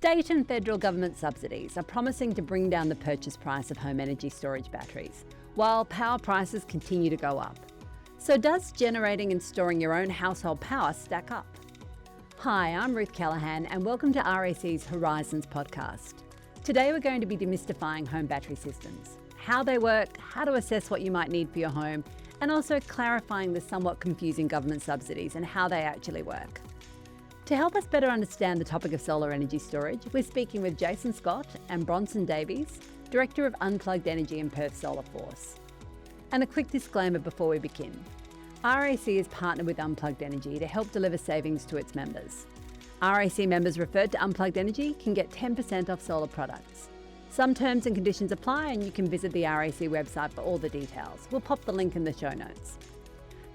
State and federal government subsidies are promising to bring down the purchase price of home energy storage batteries, while power prices continue to go up. So does generating and storing your own household power stack up? Hi, I'm Ruth Callahan and welcome to RAC's Horizons podcast. Today we're going to be demystifying home battery systems, how they work, how to assess what you might need for your home, and also clarifying the somewhat confusing government subsidies and how they actually work. To help us better understand the topic of solar energy storage, we're speaking with Jason Skodt and Bronson Davies, Director of Unplugged Energy in Perth Solar Force. And a quick disclaimer before we begin. RAC has partnered with Unplugged Energy to help deliver savings to its members. RAC members referred to Unplugged Energy can get 10% off solar products. Some terms and conditions apply and you can visit the RAC website for all the details. We'll pop the link in the show notes.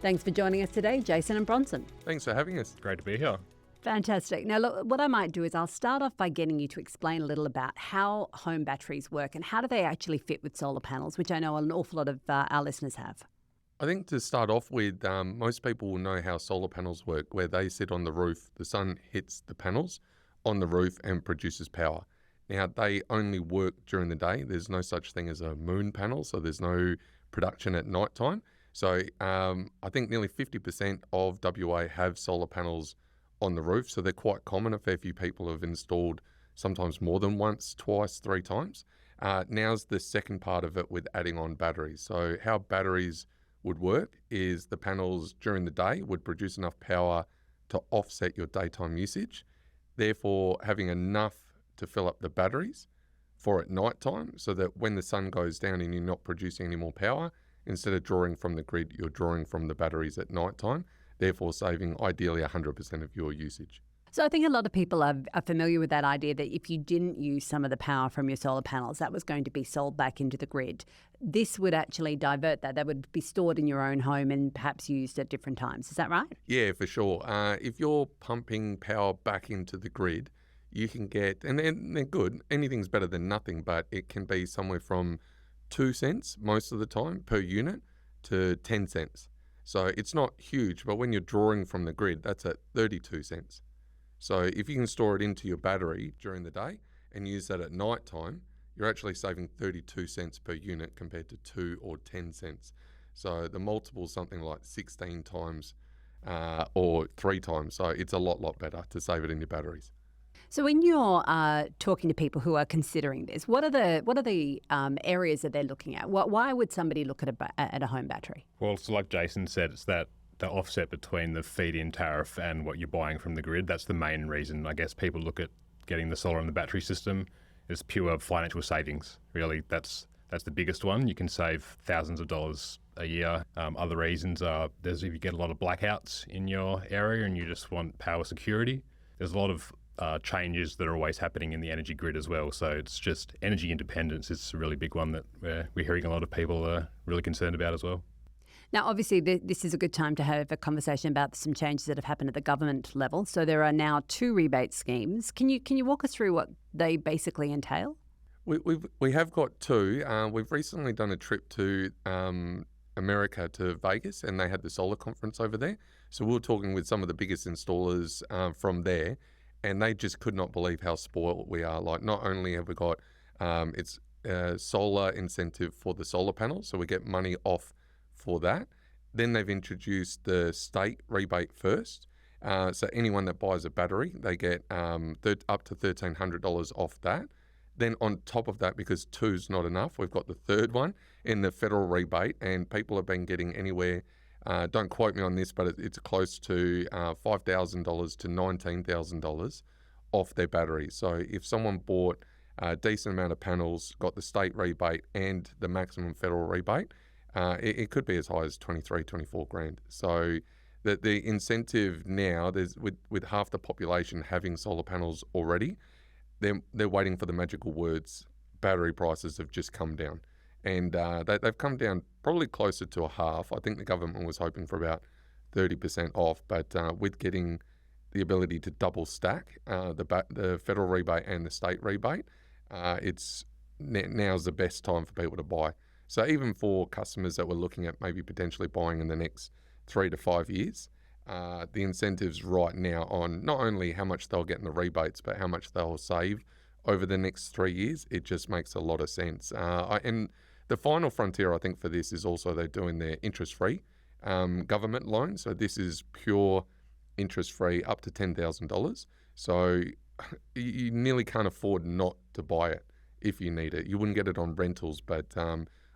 Thanks for joining us today, Jason and Bronson. Thanks for having us. Great to be here. Fantastic. Now, look, what I might do is I'll start off by getting you to explain a little about how home batteries work and how do they actually fit with solar panels, which I know an awful lot of our listeners have. I think to start off with, most people will know how solar panels work, where they sit on the roof, the sun hits the panels on the roof and produces power. Now, they only work during the day. There's no such thing as a moon panel, so there's no production at night time. So I think nearly 50% of WA have solar panels on the roof, so they're quite common. A fair few people have installed sometimes more than once, twice, three times. Now's the second part of it with adding on batteries. So how batteries would work is the panels during the day would produce enough power to offset your daytime usage, therefore having enough to fill up the batteries for at night time, so that when the sun goes down and you're not producing any more power, instead of drawing from the grid, you're drawing from the batteries at night time, therefore saving ideally 100% of your usage. So I think a lot of people are familiar with that idea that if you didn't use some of the power from your solar panels, that was going to be sold back into the grid. This would actually divert that. That would be stored in your own home and perhaps used at different times. Is that right? Yeah, for sure. If you're pumping power back into the grid, you can get, and they're good, anything's better than nothing, but it can be somewhere from 2 cents most of the time per unit to 10 cents. So it's not huge, but when you're drawing from the grid, that's at 32 cents. So if you can store it into your battery during the day and use that at night time, you're actually saving 32 cents per unit compared to 2 or 10 cents. So the multiple is something like 16 times or 3 times. So it's a lot better to save it in your batteries. So when you're talking to people who are considering this, what are the areas that they're looking at? Why would somebody look at a home battery? Well, so like Jason said, it's that the offset between the feed-in tariff and what you're buying from the grid. That's the main reason, I guess, people look at getting the solar and the battery system. Is pure financial savings. Really, that's the biggest one. You can save thousands of dollars a year. Other reasons are there's if you get a lot of blackouts in your area and you just want power security. There's a lot of changes that are always happening in the energy grid as well. So it's just energy independence is a really big one that we're hearing a lot of people are really concerned about as well. Now, obviously, this is a good time to have a conversation about some changes that have happened at the government level. So there are now 2 rebate schemes. Can you walk us through what they basically entail? We have got 2. We've recently done a trip to America, to Vegas, and they had the solar conference over there. So we were talking with some of the biggest installers from there, and they just could not believe how spoiled we are. Like, not only have we got it's solar incentive for the solar panels, so we get money off for that. Then they've introduced the state rebate first. So anyone that buys a battery, they get up to $1,300 off that. Then on top of that, because 2's not enough, we've got the third one in the federal rebate, and people have been getting anywhere, don't quote me on this, but it's close to $5,000 to $19,000 off their batteries. So if someone bought a decent amount of panels, got the state rebate and the maximum federal rebate, it could be as high as 23, 24 grand. So the incentive now, there's with half the population having solar panels already, they're waiting for the magical words. Battery prices have just come down, and they've come down probably closer to a half. I think the government was hoping for about 30% off, but with getting the ability to double stack the federal rebate and the state rebate, it's now's the best time for people to buy. So even for customers that were looking at maybe potentially buying in the next 3 to 5 years, the incentives right now on not only how much they'll get in the rebates, but how much they'll save over the next 3 years, it just makes a lot of sense. And the final frontier, I think, for this is also they're doing their interest-free government loan. So this is pure interest-free up to $10,000. So you nearly can't afford not to buy it if you need it. You wouldn't get it on rentals, but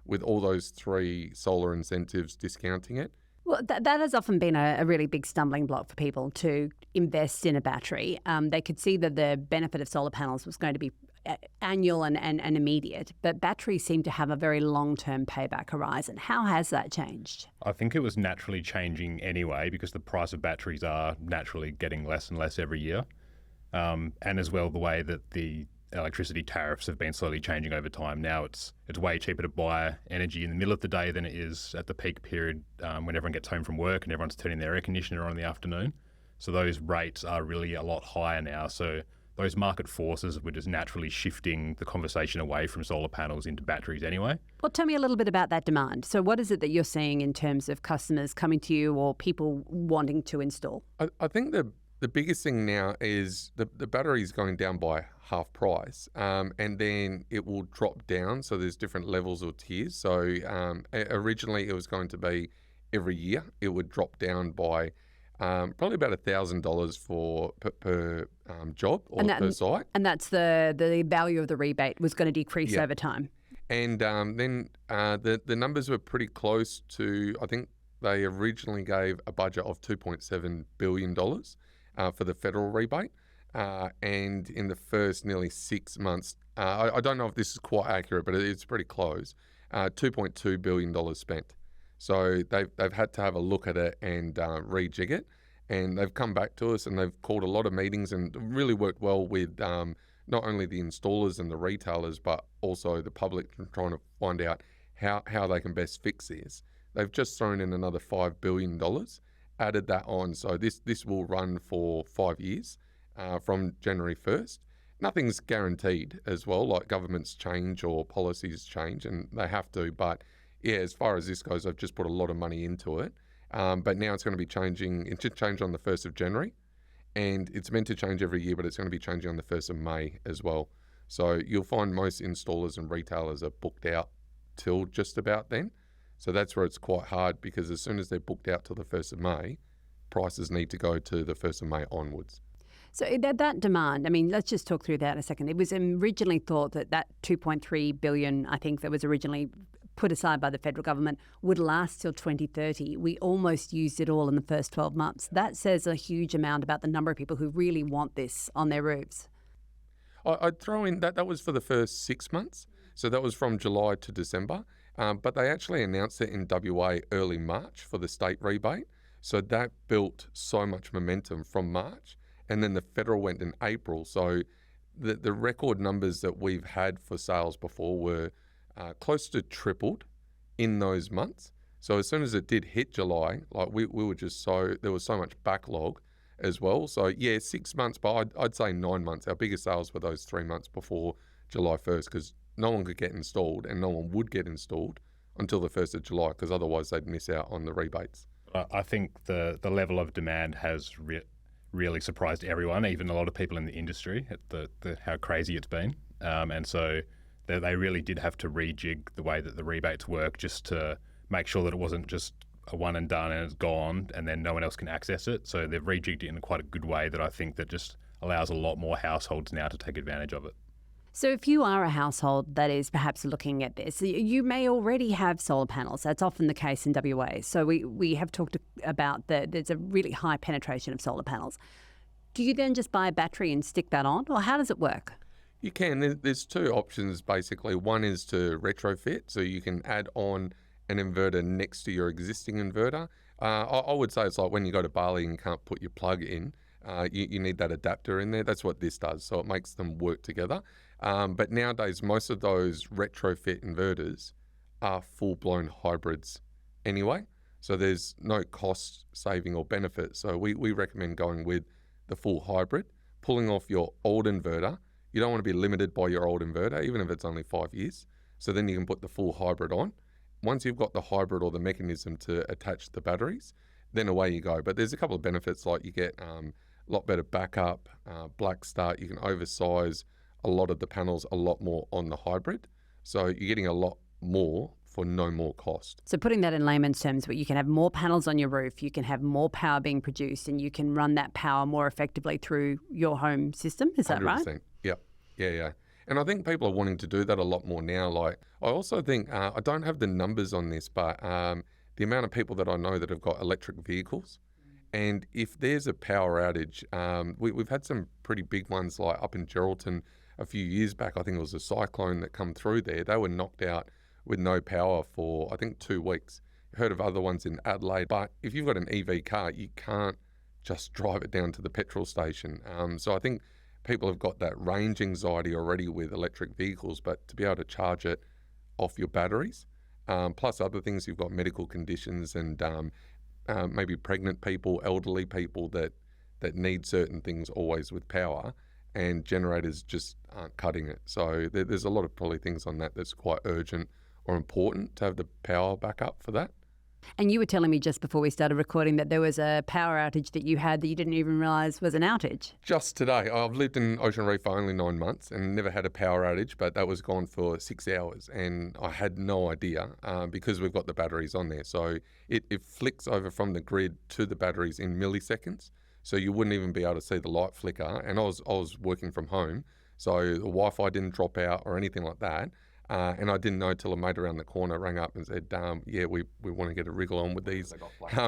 with all those 3 solar incentives discounting it. Well, that has often been a really big stumbling block for people to invest in a battery. They could see that the benefit of solar panels was going to be annual and immediate, but batteries seem to have a very long-term payback horizon. How has that changed? I think it was naturally changing anyway because the price of batteries are naturally getting less and less every year. And as well, the way that the electricity tariffs have been slowly changing over time. Now it's way cheaper to buy energy in the middle of the day than it is at the peak period when everyone gets home from work and everyone's turning their air conditioner on in the afternoon. So those rates are really a lot higher now. So those market forces were just naturally shifting the conversation away from solar panels into batteries anyway. Well, tell me a little bit about that demand. So what is it that you're seeing in terms of customers coming to you or people wanting to install? I think the biggest thing now is the battery is going down by half price, and then it will drop down. So there's different levels or tiers. So originally it was going to be every year. It would drop down by probably about $1,000 for per job or per site. And that's the value of the rebate was going to decrease over time. And then the numbers were pretty close to, I think they originally gave a budget of $2.7 billion for the federal rebate. And in the first nearly 6 months, I don't know if this is quite accurate, but it's pretty close, $2.2 billion spent. So they've had to have a look at it and rejig it. And they've come back to us and they've called a lot of meetings and really worked well with not only the installers and the retailers, but also the public, trying to find out how they can best fix this. They've just thrown in another $5 billion, added that on. So this will run for 5 years from January 1st. Nothing's guaranteed as well, like governments change or policies change, and they have to. But yeah, as far as this goes, they've just put a lot of money into it. But now it's going to be changing. It should change on the 1st of January. And it's meant to change every year, but it's going to be changing on the 1st of May as well. So you'll find most installers and retailers are booked out till just about then. So that's where it's quite hard, because as soon as they're booked out till the 1st of May, prices need to go to the 1st of May onwards. So that demand, I mean, let's just talk through that in a second. It was originally thought that $2.3 billion, I think, that was originally put aside by the federal government would last till 2030. We almost used it all in the first 12 months. That says a huge amount about the number of people who really want this on their roofs. I'd throw in that was for the first 6 months. So that was from July to December. But they actually announced it in WA early March for the state rebate. So that built so much momentum from March. And then the federal went in April. So the record numbers that we've had for sales before were close to tripled in those months. So as soon as it did hit July, like we were just there was so much backlog as well. So yeah, 6 months, but I'd say 9 months. Our biggest sales were those 3 months before July 1st, because no one could get installed and no one would get installed until the 1st of July, because otherwise they'd miss out on the rebates. I think the level of demand has really surprised everyone, even a lot of people in the industry, at how crazy it's been. And so they really did have to rejig the way that the rebates work, just to make sure that it wasn't just a one and done and it's gone and then no one else can access it. So they've rejigged it in quite a good way that I think that just allows a lot more households now to take advantage of it. So if you are a household that is perhaps looking at this, you may already have solar panels. That's often the case in WA. So we have talked about there's a really high penetration of solar panels. Do you then just buy a battery and stick that on, or how does it work? You can. There's 2 options basically. One is to retrofit, so you can add on an inverter next to your existing inverter. I would say it's like when you go to Bali and you can't put your plug in, you need that adapter in there. That's what this does. So it makes them work together. But nowadays, most of those retrofit inverters are full-blown hybrids anyway. So there's no cost saving or benefit. So we recommend going with the full hybrid, pulling off your old inverter. You don't want to be limited by your old inverter, even if it's only 5 years. So then you can put the full hybrid on. Once you've got the hybrid or the mechanism to attach the batteries, then away you go. But there's a couple of benefits, like you get a lot better backup, black start. You can oversize a lot of the panels a lot more on the hybrid. So you're getting a lot more for no more cost. So putting that in layman's terms, where you can have more panels on your roof, you can have more power being produced, and you can run that power more effectively through your home system. Is that 100%. right? Yep. Yeah. And I think people are wanting to do that a lot more now. Like, I also think, I don't have the numbers on this, but the amount of people that I know that have got electric vehicles, and if there's a power outage, we've had some pretty big ones, like up in Geraldton a few years back. I think it was a cyclone that come through there. They were knocked out with no power for, I think, 2 weeks. Heard of other ones in Adelaide. But if you've got an EV car, you can't just drive it down to the petrol station. So I think people have got that range anxiety already with electric vehicles, but to be able to charge it off your batteries, plus other things, you've got medical conditions and maybe pregnant people, elderly people that need certain things always with power, and generators just aren't cutting it. So there's a lot of probably things on that that's quite urgent or important to have the power backup for that. And you were telling me just before we started recording that there was a power outage that you had that you didn't even realise was an outage. Just today. I've lived in Ocean Reef for only 9 months and never had a power outage, but that was gone for 6 hours, and I had no idea because we've got the batteries on there. So it flicks over from the grid to the batteries in milliseconds, so you wouldn't even be able to see the light flicker. And I was working from home, so the Wi-Fi didn't drop out or anything like that. And I didn't know till a mate around the corner rang up and said, we want to get a wriggle on with these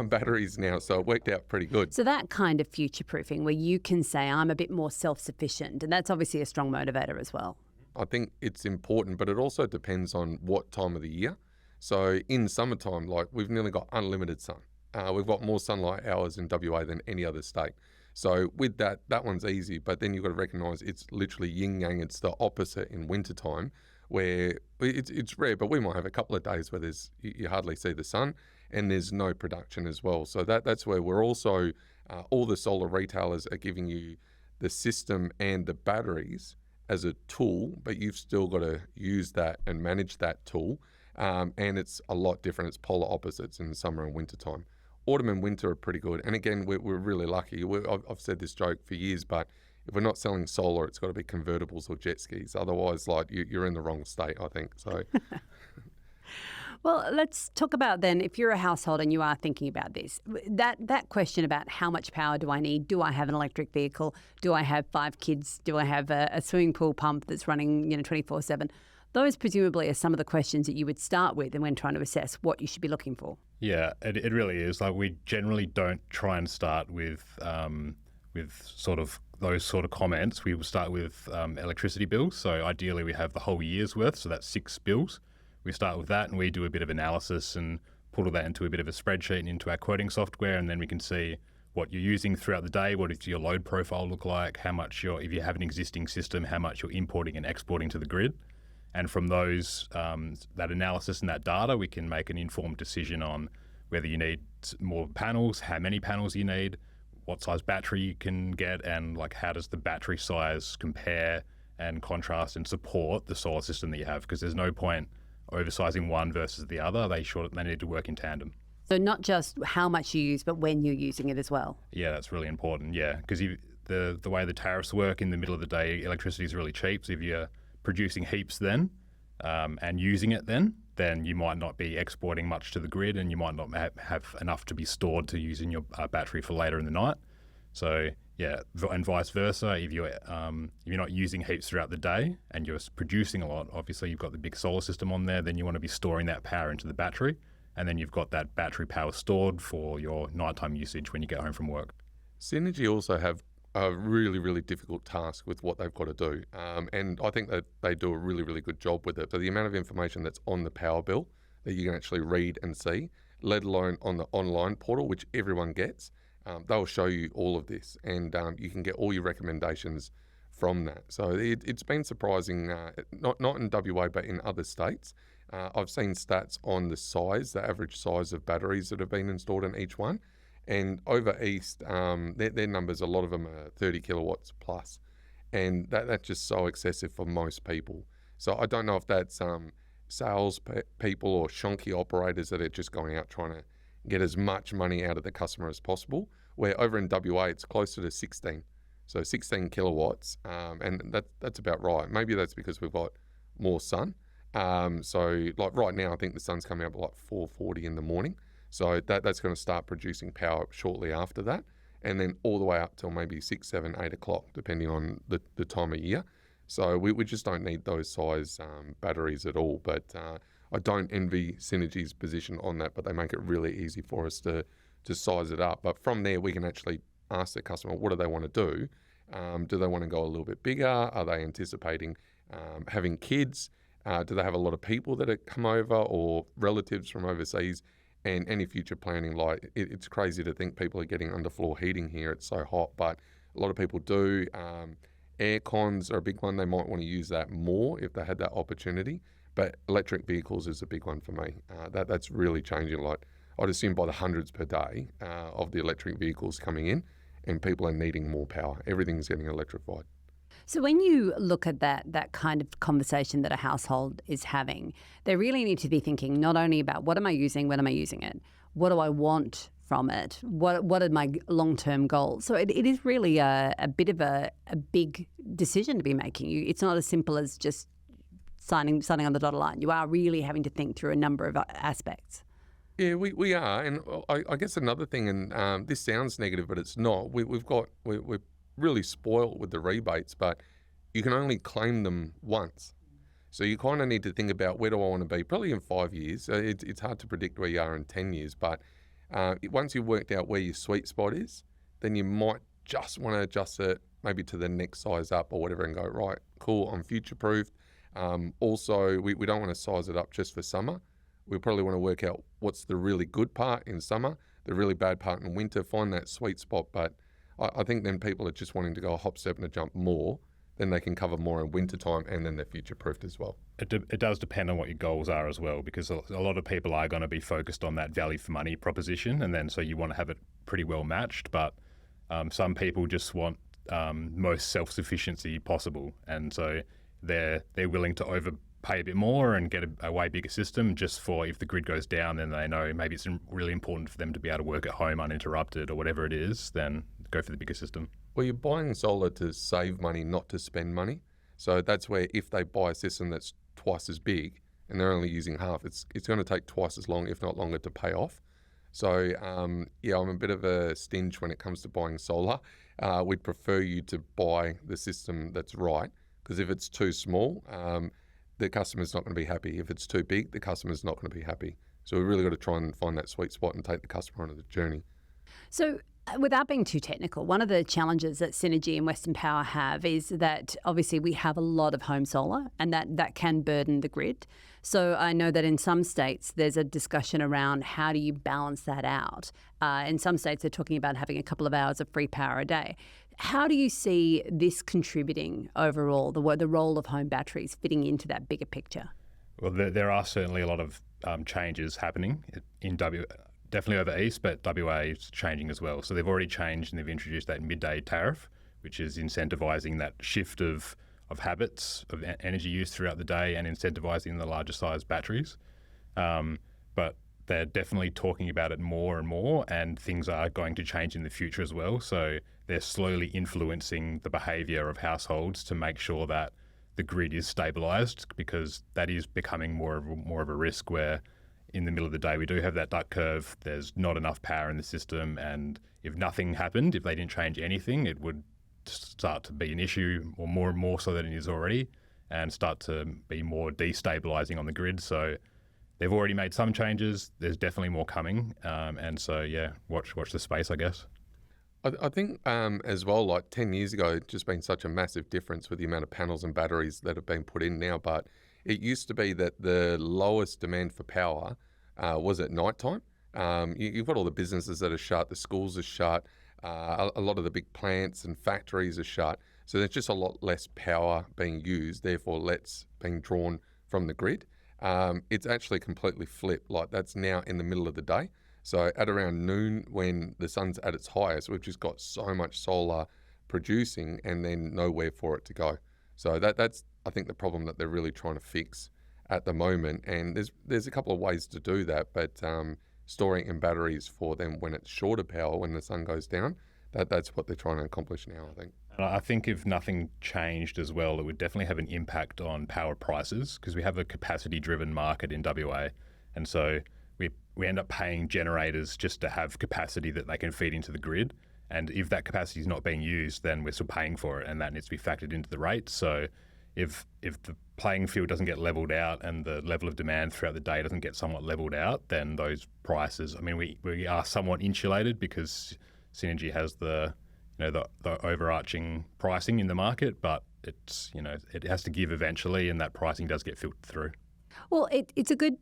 batteries now. So it worked out pretty good. So that kind of future-proofing where you can say, I'm a bit more self-sufficient, and that's obviously a strong motivator as well. I think it's important, but it also depends on what time of the year. So in summertime, like, we've nearly got unlimited sun. We've got more sunlight hours in WA than any other state. So with that one's easy, but then you've got to recognise it's literally yin-yang. It's the opposite in wintertime, where it's rare, but we might have a couple of days where you hardly see the sun and there's no production as well. So that's where we're also, all the solar retailers are giving you the system and the batteries as a tool, but you've still got to use that and manage that tool. And it's a lot different. It's polar opposites in summer and winter time. Autumn and winter are pretty good. And again, we're really lucky. I've said this joke for years, but if we're not selling solar, it's got to be convertibles or jet skis. Otherwise, like, you're in the wrong state, I think. So, Well, let's talk about then, if you're a household and you are thinking about this, that question about how much power do I need? Do I have an electric vehicle? Do I have 5 kids? Do I have a swimming pool pump that's running 24/7? Those presumably are some of the questions that you would start with and when trying to assess what you should be looking for. Yeah, it really is. Like, we generally don't try and start with sort of those sort of comments. We will start with electricity bills. So ideally we have the whole year's worth, so that's 6 bills. We start with that and we do a bit of analysis and put all that into a bit of a spreadsheet and into our quoting software, and then we can see what you're using throughout the day, what does your load profile look like, how much if you have an existing system, how much you're importing and exporting to the grid. And from those, that analysis and that data, we can make an informed decision on whether you need more panels, how many panels you need, what size battery you can get, and like how does the battery size compare and contrast and support the solar system that you have, because there's no point oversizing one versus the other. They need to work in tandem. So not just how much you use, but when you're using it as well. Yeah, that's really important. Yeah, because the way the tariffs work, in the middle of the day, electricity is really cheap. So if you're producing heaps then and using it then you might not be exporting much to the grid, and you might not have enough to be stored to use in your battery for later in the night. So yeah, and vice versa. If you're not using heaps throughout the day and you're producing a lot, obviously you've got the big solar system on there, then you want to be storing that power into the battery, and then you've got that battery power stored for your nighttime usage when you get home from work. Synergy also have a really, really difficult task with what they've got to do. And I think that they do a really, really good job with it. So the amount of information that's on the power bill that you can actually read and see, let alone on the online portal, which everyone gets, they'll show you all of this, and you can get all your recommendations from that. So it's been surprising, not in WA, but in other states. I've seen stats on the average size of batteries that have been installed in each one. And over east, their numbers, a lot of them are 30 kilowatts plus. And that's just so excessive for most people. So I don't know if that's sales people or shonky operators that are just going out trying to get as much money out of the customer as possible, where over in WA it's closer to 16. So 16 kilowatts, and that's about right. Maybe that's because we've got more sun. So like right now, I think the sun's coming up at like 4:40 in the morning. So that's going to start producing power shortly after that, and then all the way up till maybe 6, 7, 8 o'clock, depending on the time of year. So we just don't need those size batteries at all. But I don't envy Synergy's position on that, but they make it really easy for us to size it up. But from there, we can actually ask the customer, what do they want to do? Do they want to go a little bit bigger? Are they anticipating having kids? Do they have a lot of people that have come over or relatives from overseas? And any future planning, like it's crazy to think people are getting underfloor heating here. It's so hot, but a lot of people do. Air cons are a big one. They might want to use that more if they had that opportunity. But electric vehicles is a big one for me. That's really changing. Like I'd assume by the hundreds per day of the electric vehicles coming in, and people are needing more power. Everything's getting electrified. So when you look at that kind of conversation that a household is having, they really need to be thinking not only about what am I using, when am I using it, what do I want from it, what are my long-term goals. So it is really a bit of a big decision to be making. It's not as simple as just signing on the dotted line. You are really having to think through a number of aspects. Yeah, we are. And I guess another thing, and this sounds negative, but it's not, we're really spoiled with the rebates, but you can only claim them once. So you kind of need to think about, where do I want to be? Probably in 5 years. It's hard to predict where you are in 10 years, but once you've worked out where your sweet spot is, then you might just want to adjust it maybe to the next size up or whatever and go, right, cool, I'm future-proofed. Also, we don't want to size it up just for summer. We probably want to work out what's the really good part in summer, the really bad part in winter, find that sweet spot. But I think then people are just wanting to go a hop, step and a jump more, then they can cover more in winter time, and then they're future-proofed as well. It does depend on what your goals are as well, because a lot of people are going to be focused on that value for money proposition, and then so you want to have it pretty well matched. But some people just want most self-sufficiency possible, and so they're willing to overpay a bit more and get a way bigger system just for, if the grid goes down, then they know maybe it's really important for them to be able to work at home uninterrupted or whatever it is, then go for the bigger system. Well, you're buying solar to save money, not to spend money. So that's where, if they buy a system that's twice as big and they're only using half, it's going to take twice as long, if not longer, to pay off. So I'm a bit of a stinge when it comes to buying solar. We'd prefer you to buy the system that's right, because if it's too small, the customer's not going to be happy. If it's too big, the customer's not going to be happy. So we've really got to try and find that sweet spot and take the customer on the journey. So without being too technical, one of the challenges that Synergy and Western Power have is that obviously we have a lot of home solar, and that can burden the grid. So I know that in some states there's a discussion around how do you balance that out. In some states they're talking about having a couple of hours of free power a day. How do you see this contributing overall, the role of home batteries fitting into that bigger picture? Well, there are certainly a lot of changes happening in definitely over east, but WA is changing as well. So they've already changed, and they've introduced that midday tariff, which is incentivising that shift of habits of energy use throughout the day and incentivising the larger size batteries. But they're definitely talking about it more and more, and things are going to change in the future as well. So they're slowly influencing the behaviour of households to make sure that the grid is stabilised, because that is becoming more of a risk, where in the middle of the day we do have that duck curve, there's not enough power in the system, and if nothing happened, if they didn't change anything, it would start to be an issue, or more and more so than it is already, and start to be more destabilising on the grid. So they've already made some changes, there's definitely more coming, and so watch the space, I guess. I think as well, like 10 years ago, it's just been such a massive difference with the amount of panels and batteries that have been put in now. But it used to be that the lowest demand for power was at night time. You've got all the businesses that are shut, the schools are shut, a lot of the big plants and factories are shut. So there's just a lot less power being used, therefore less being drawn from the grid. It's actually completely flipped. Like that's now in the middle of the day. So at around noon, when the sun's at its highest, we've just got so much solar producing and then nowhere for it to go. So that's, I think, the problem that they're really trying to fix at the moment. And there's a couple of ways to do that, but storing in batteries for them when it's shorter power, when the sun goes down. That's what they're trying to accomplish now, I think. And I think if nothing changed as well, it would definitely have an impact on power prices, because we have a capacity-driven market in WA, and so we end up paying generators just to have capacity that they can feed into the grid. And if that capacity is not being used, then we're still paying for it, and that needs to be factored into the rate. So if the playing field doesn't get leveled out and the level of demand throughout the day doesn't get somewhat leveled out, then those prices, I mean, we are somewhat insulated because Synergy has the overarching pricing in the market, but it's, it has to give eventually, and that pricing does get filtered through. Well, it's a good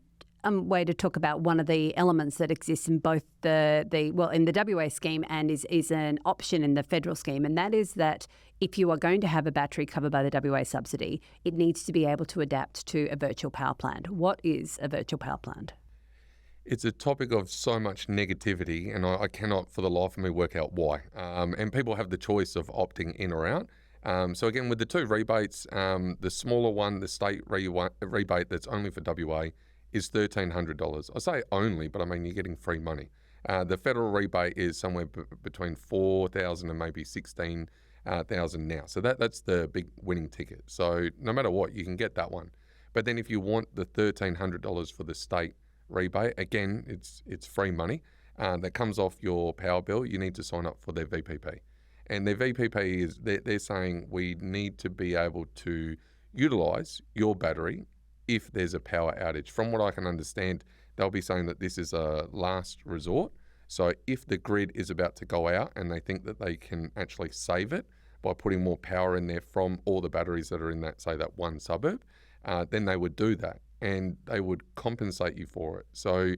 way to talk about one of the elements that exists in both in the WA scheme and is an option in the federal scheme, and that is that if you are going to have a battery covered by the WA subsidy, it needs to be able to adapt to a virtual power plant. What is a virtual power plant? It's a topic of so much negativity, and I cannot for the life of me work out why. And people have the choice of opting in or out. So again, with the two rebates, the smaller one, the state rebate that's only for WA, is $1,300. I say only, but I mean you're getting free money. The federal rebate is somewhere between $4,000 and maybe $16,000 now. So that's the big winning ticket. So no matter what, you can get that one. But then if you want the $1,300 for the state rebate, again, it's free money that comes off your power bill. You need to sign up for their VPP. And their VPP is, they're saying we need to be able to utilise your battery if there's a power outage. From what I can understand, they'll be saying that this is a last resort. So if the grid is about to go out and they think that they can actually save it by putting more power in there from all the batteries that are in that, say, that one suburb, then they would do that and they would compensate you for it. So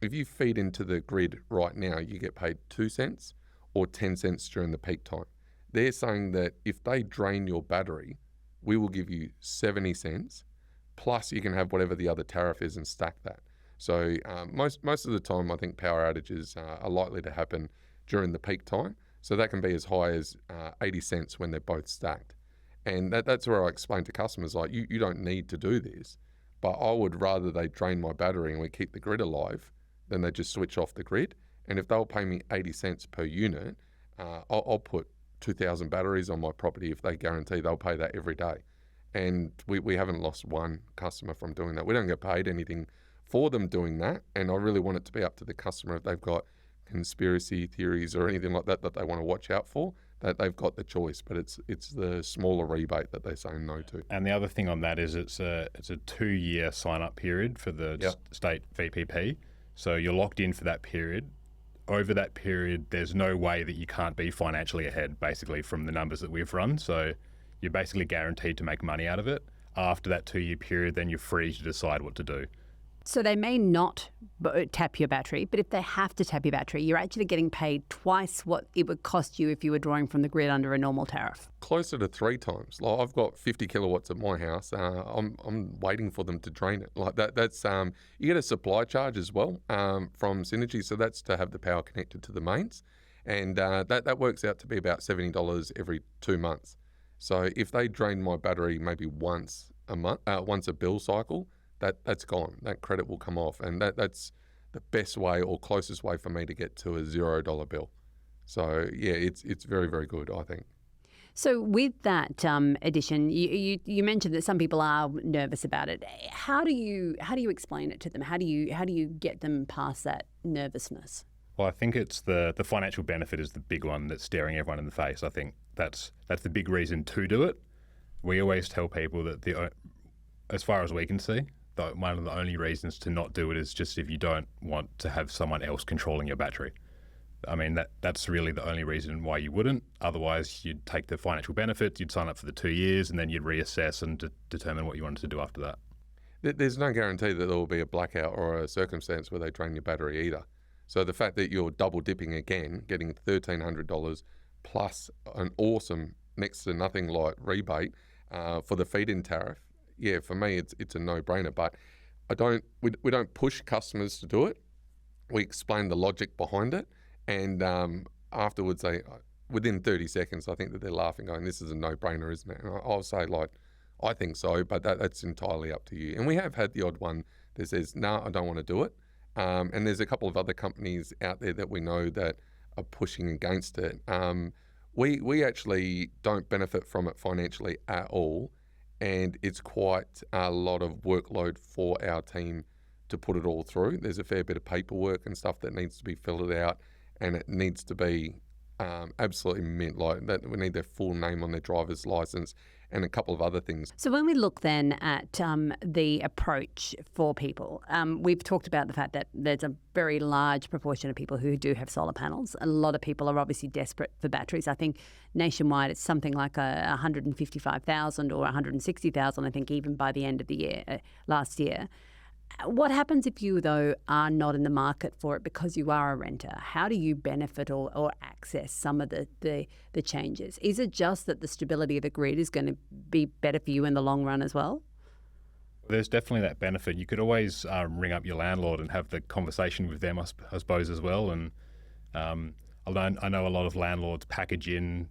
if you feed into the grid right now, you get paid 2 cents or 10 cents during the peak time. They're saying that if they drain your battery, we will give you 70 cents, plus you can have whatever the other tariff is and stack that. So most of the time, I think power outages are likely to happen during the peak time. So that can be as high as 80 cents when they're both stacked. And that's where I explain to customers, like, you don't need to do this, but I would rather they drain my battery and we keep the grid alive than they just switch off the grid. And if they'll pay me 80 cents per unit, I'll put 2,000 batteries on my property if they guarantee they'll pay that every day. And we haven't lost one customer from doing that. We don't get paid anything for them doing that. And I really want it to be up to the customer if they've got conspiracy theories or anything like that they want to watch out for, that they've got the choice. But it's the smaller rebate that they're saying no to. And the other thing on that is it's a 2-year sign-up period for the state VPP. So you're locked in for that period. Over that period, there's no way that you can't be financially ahead, basically, from the numbers that we've run. So you're basically guaranteed to make money out of it. After that 2-year period, then you're free to decide what to do. So they may not tap your battery, but if they have to tap your battery, you're actually getting paid twice what it would cost you if you were drawing from the grid under a normal tariff. Closer to 3 times. Like, I've got 50 kilowatts at my house. I'm waiting for them to drain it. Like that's you get a supply charge as well from Synergy, so that's to have the power connected to the mains, and that works out to be about $70 every 2 months. So if they drain my battery maybe once a month, once a bill cycle, that's gone. That credit will come off, and that's the best way or closest way for me to get to a $0 bill. So yeah, it's very, very good, I think. So with that addition, you mentioned that some people are nervous about it. How do you explain it to them? How do you get them past that nervousness? Well, I think it's the financial benefit is the big one that's staring everyone in the face. I think that's the big reason to do it. We always tell people that as far as we can see, one of the only reasons to not do it is just if you don't want to have someone else controlling your battery. I mean, that's really the only reason why you wouldn't. Otherwise, you'd take the financial benefit, you'd sign up for the 2 years, and then you'd reassess and determine what you wanted to do after that. There's no guarantee that there will be a blackout or a circumstance where they drain your battery either. So the fact that you're double dipping again, getting $1,300 plus an awesome next to nothing like rebate for the feed-in tariff, yeah, for me it's a no-brainer. But we don't push customers to do it. We explain the logic behind it, and afterwards within 30 seconds, I think that they're laughing, going, "This is a no-brainer, isn't it?" And I'll say, like, I think so, but that's entirely up to you. And we have had the odd one that says, "No, I don't want to do it." And there's a couple of other companies out there that we know that are pushing against it. We actually don't benefit from it financially at all, and it's quite a lot of workload for our team to put it all through. There's a fair bit of paperwork and stuff that needs to be filled out, and it needs to be absolutely mint, like that. We need their full name on their driver's license and a couple of other things. So when we look then at the approach for people, we've talked about the fact that there's a very large proportion of people who do have solar panels. A lot of people are obviously desperate for batteries. I think nationwide it's something like 155,000 or 160,000, I think, even by the end of the year, last year. What happens if you, though, are not in the market for it because you are a renter? How do you benefit or access some of the changes? Is it just that the stability of the grid is going to be better for you in the long run as well? There's definitely that benefit. You could always ring up your landlord and have the conversation with them, I suppose, as well. And I know a lot of landlords package in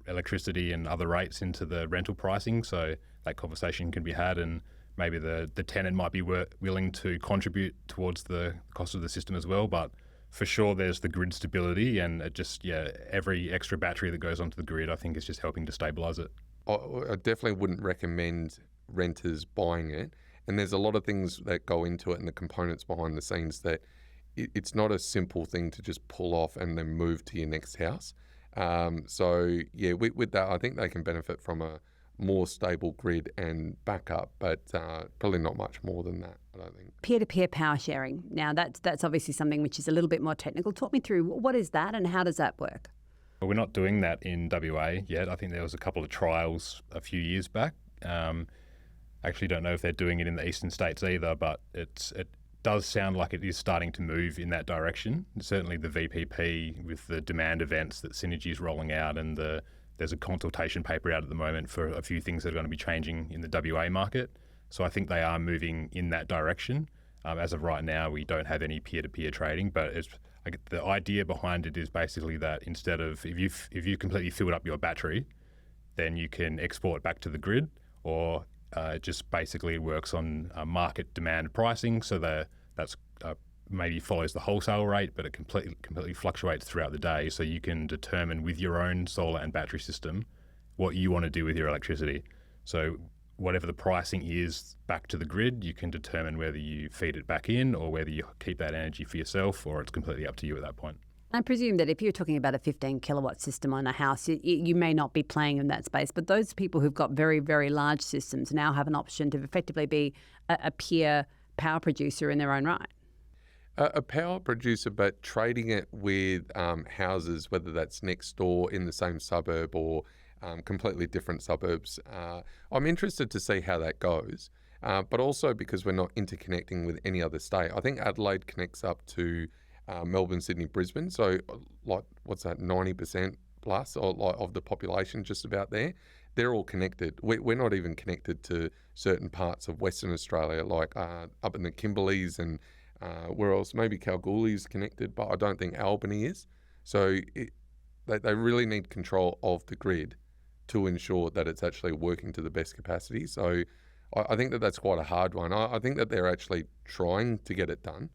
electricity and other rates into the rental pricing, so that conversation can be had, and maybe the tenant might be willing to contribute towards the cost of the system as well. But for sure, there's the grid stability, and it just, every extra battery that goes onto the grid, I think, is just helping to stabilise it. I definitely wouldn't recommend renters buying it. And there's a lot of things that go into it and the components behind the scenes that it's not a simple thing to just pull off and then move to your next house. With that, I think they can benefit from a more stable grid and backup, but probably not much more than that, I don't think. Peer-to-peer power sharing. Now, that's obviously something which is a little bit more technical. Talk me through, what is that and how does that work? Well, we're not doing that in WA yet. I think there was a couple of trials a few years back. Actually don't know if they're doing it in the eastern states either, but it does sound like it is starting to move in that direction. Certainly the VPP with the demand events that Synergy is rolling out, and there's a consultation paper out at the moment for a few things that are going to be changing in the WA market. So I think they are moving in that direction. As of right now, we don't have any peer-to-peer trading, but the idea behind it is basically that instead of, if you completely filled up your battery, then you can export back to the grid, or it just basically works on market demand pricing, so that's maybe follows the wholesale rate, but it completely fluctuates throughout the day. So you can determine with your own solar and battery system what you want to do with your electricity. So whatever the pricing is back to the grid, you can determine whether you feed it back in or whether you keep that energy for yourself, or it's completely up to you at that point. I presume that if you're talking about a 15 kilowatt system on a house, you may not be playing in that space, but those people who've got very, very large systems now have an option to effectively be a peer power producer in their own right. A power producer, but trading it with houses, whether that's next door in the same suburb or completely different suburbs. I'm interested to see how that goes, but also because we're not interconnecting with any other state. I think Adelaide connects up to Melbourne, Sydney, Brisbane. So like, what's that, 90% plus of the population just about there. They're all connected. We're not even connected to certain parts of Western Australia, like up in the Kimberleys and where else? Maybe Kalgoorlie's connected, but I don't think Albany is. So they really need control of the grid to ensure that it's actually working to the best capacity. So I think that's quite a hard one. I think that they're actually trying to get it done.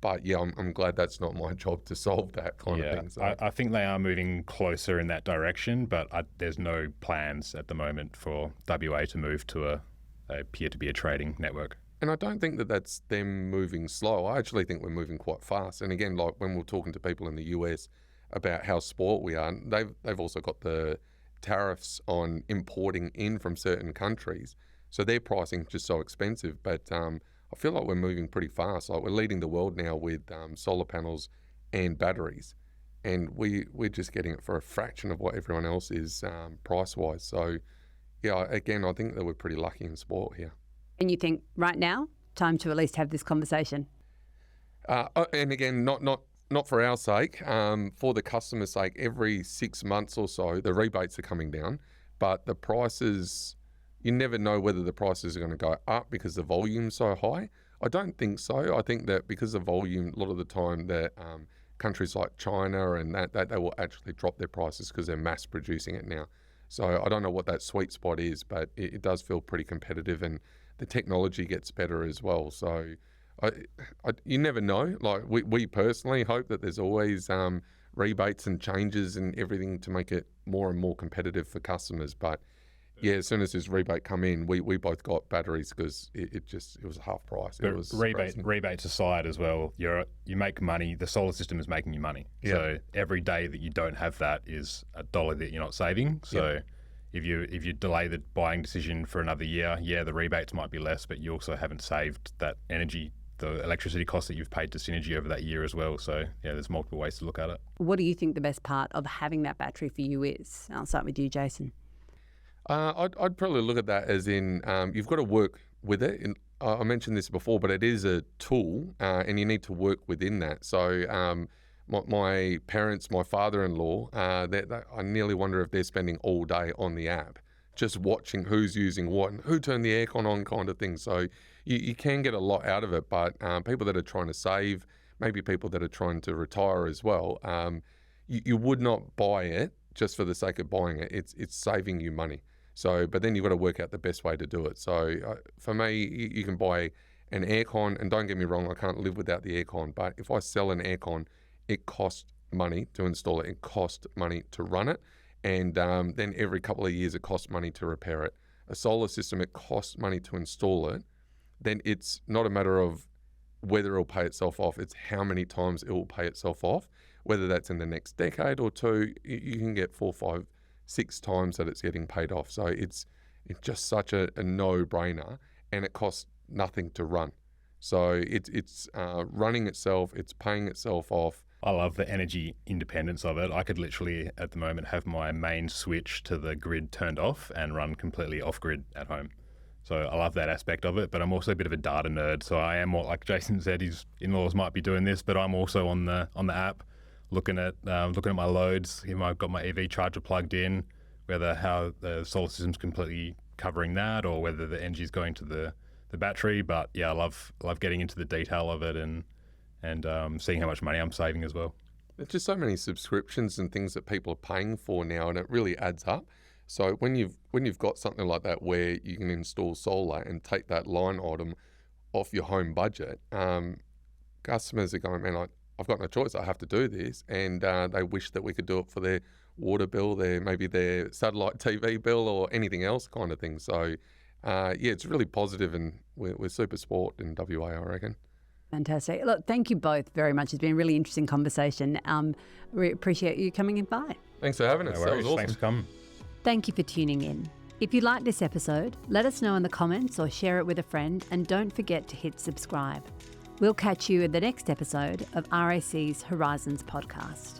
But yeah, I'm glad that's not my job to solve that kind of thing. So. I think they are moving closer in that direction, but there's no plans at the moment for WA to move to a peer-to-peer trading network. And I don't think that that's them moving slow. I actually think we're moving quite fast. And again, like when we're talking to people in the US about how spoilt we are, they've also got the tariffs on importing in from certain countries. So their pricing is just so expensive. But I feel like we're moving pretty fast. Like we're leading the world now with solar panels and batteries. And we're just getting it for a fraction of what everyone else is price-wise. So yeah, again, I think that we're pretty lucky and spoilt here. And you think right now, time to at least have this conversation? And again, not for our sake, for the customer's sake. Every 6 months or so, the rebates are coming down, but the prices, you never know whether the prices are going to go up because the volume's so high. I don't think so. I think that because of volume, a lot of the time that countries like China and that they will actually drop their prices because they're mass producing it now. So I don't know what that sweet spot is, but it does feel pretty competitive, and the technology gets better as well. So You never know. Like we personally hope that there's always rebates and changes and everything to make it more and more competitive for customers. But yeah, as soon as this rebate come in, we both got batteries because it was half price. But It was rebates aside as well, you make money. The solar system is making you money. Yeah. So every day that you don't have that is $1 that you're not saving. So if you delay the buying decision for another year, the rebates might be less, but you also haven't saved that energy, the electricity costs that you've paid to Synergy over that year as well. So there's multiple ways to look at it. What do you think the best part of having that battery for you is? I'll start with you, Jason. I'd probably look at that as in you've got to work with it. I mentioned this before, but it is a tool and you need to work within that. So my parents, my father-in-law, I nearly wonder if they're spending all day on the app, just watching who's using what and who turned the aircon on kind of thing. So you can get a lot out of it, but people that are trying to save, maybe people that are trying to retire as well, you would not buy it just for the sake of buying it. It's saving you money. So, but then you've got to work out the best way to do it. So for me, you can buy an aircon, and don't get me wrong, I can't live without the aircon, but if I sell an aircon, it costs money to install it, it costs money to run it, and then every couple of years it costs money to repair it. A solar system, it costs money to install it. Then it's not a matter of whether it'll pay itself off, it's how many times it will pay itself off, whether that's in the next decade or two. You can get 4, 5, 6 times that it's getting paid off. So it's just such a no-brainer, and it costs nothing to run. So it's running itself, it's paying itself off. I love the energy independence of it. I could literally, at the moment, have my main switch to the grid turned off and run completely off-grid at home. So I love that aspect of it, but I'm also a bit of a data nerd. So I am more, like Jason said, his in-laws might be doing this, but I'm also on the app looking at my loads. I've got my EV charger plugged in, whether how the solar system's completely covering that or whether the energy's going to the battery. But I love getting into the detail of it and seeing how much money I'm saving as well. There's just so many subscriptions and things that people are paying for now, and it really adds up. So when you've got something like that where you can install solar and take that line item off your home budget, customers are going, man, I've got no choice. I have to do this, and they wish that we could do it for their water bill, maybe their satellite TV bill, or anything else kind of thing. So it's really positive, and we're super sport in WA, I reckon. Fantastic. Look, thank you both very much. It's been a really interesting conversation. We appreciate you coming in by. Thanks for having us. No worries. That was awesome. Thanks for coming. Thank you for tuning in. If you like this episode, let us know in the comments or share it with a friend, and don't forget to hit subscribe. We'll catch you in the next episode of RAC's Horizons podcast.